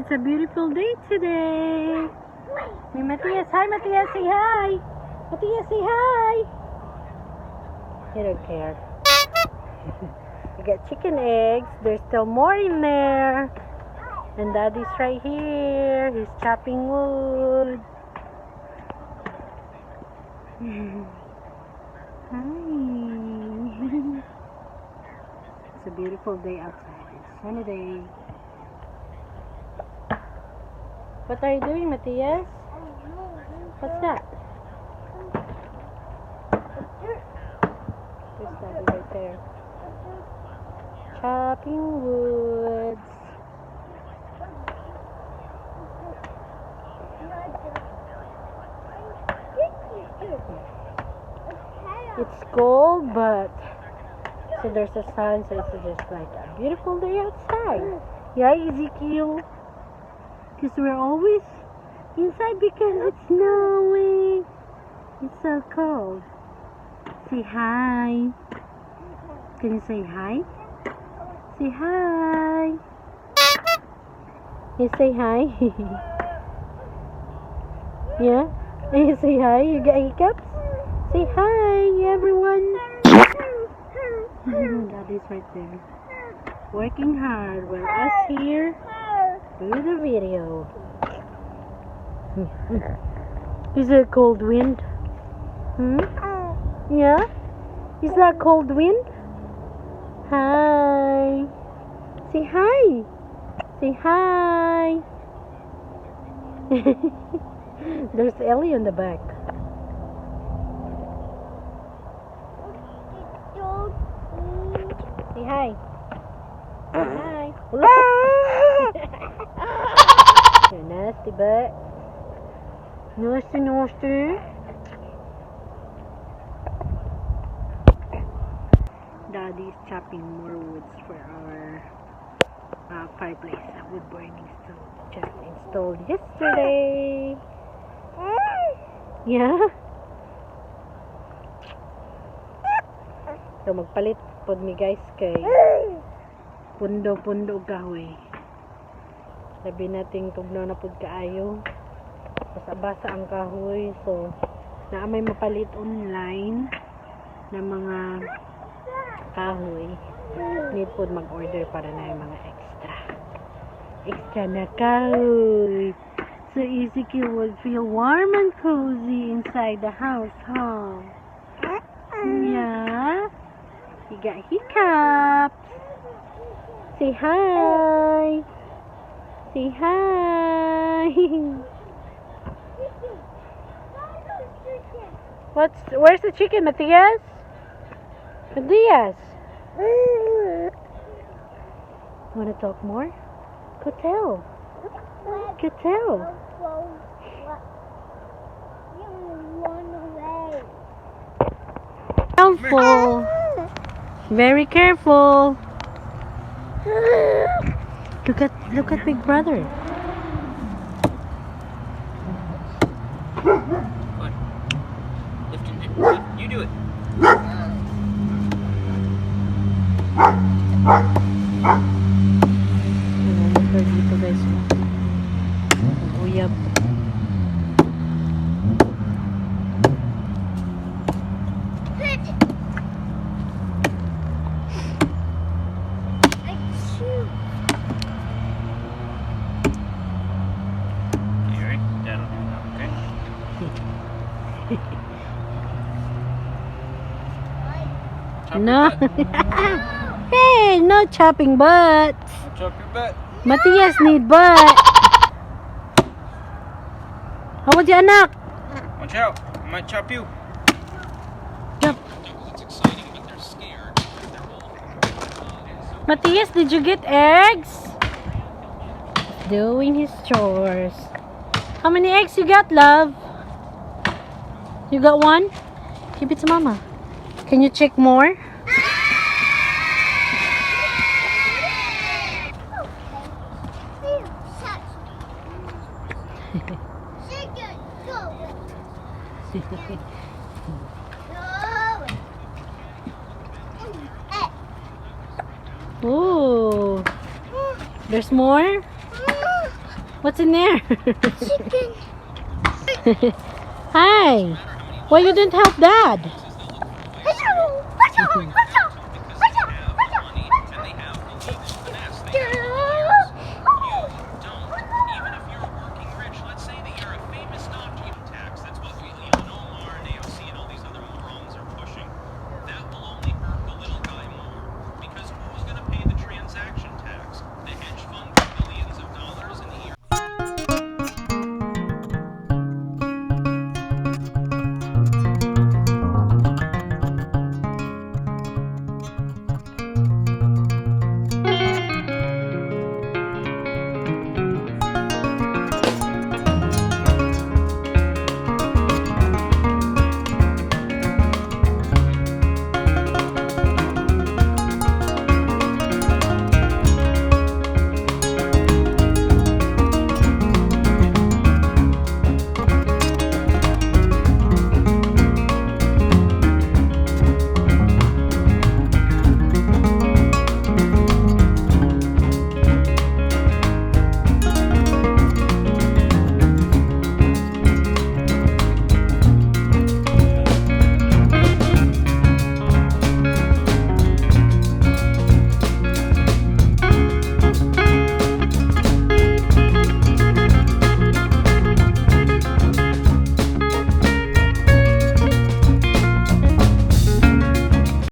It's a beautiful day today. May Matthias. Hi, Matthias. Say hi. Matthias, say hi. He don't care. We got chicken eggs. There's still more in there. And Daddy's right here. He's chopping wood. Hi. It's a beautiful day outside. It's a sunny day. What are you doing, Matthias? What's that? There's Daddy right there. Chopping woods. It's cold, but so there's a sun, so it's just like a beautiful day outside. Yeah, Ezekiel? Because we're always inside because it's snowing. It's so cold. Say hi. Can you say hi? Say hi. You say hi? Yeah? You say hi? You got hiccups? Say hi, everyone. Daddy's right there. Working hard while us here do the video. Is it a cold wind? Yeah? Is that cold wind? Hi. Say hi. Say hi. There's Ellie in the back. Say hi. Say hi. You're nasty, but nasty, nasty. Daddy's chopping more woods for our fireplace, wood burning stove. Just installed yesterday. Yeah. So magpalit pod mi guys kay pundo kahoy. Sabi natin tugnaw na pod kaayo. Basa-basa ang kahoy, so na may mapalit online na mga kahoy. Need pod mag-order para na yung mga extra na kahoy. So Ezekiel would feel warm and cozy inside the house, huh? Yeah. You got hiccups. Say hi. Say hi. Where's the chicken, Matthias? Matthias. Want to talk more? Go tell. Go tell. Careful. Very careful. Look at Big Brother. What? Lift. You do it. Dito guys. Uyab. No. Hey, no chopping butts. Chop your butt. Matthias need butt. How would you anak? Watch out. I might chop you. Jump. It's exciting, but they're scared. They're old. Matthias, did you get eggs? Doing his chores. How many eggs you got, love? You got one? Give it to mama. Can you check more? Ooh. There's more? What's in there? Chicken. Hi. Why you didn't help Dad? Hello. What's up? What's up?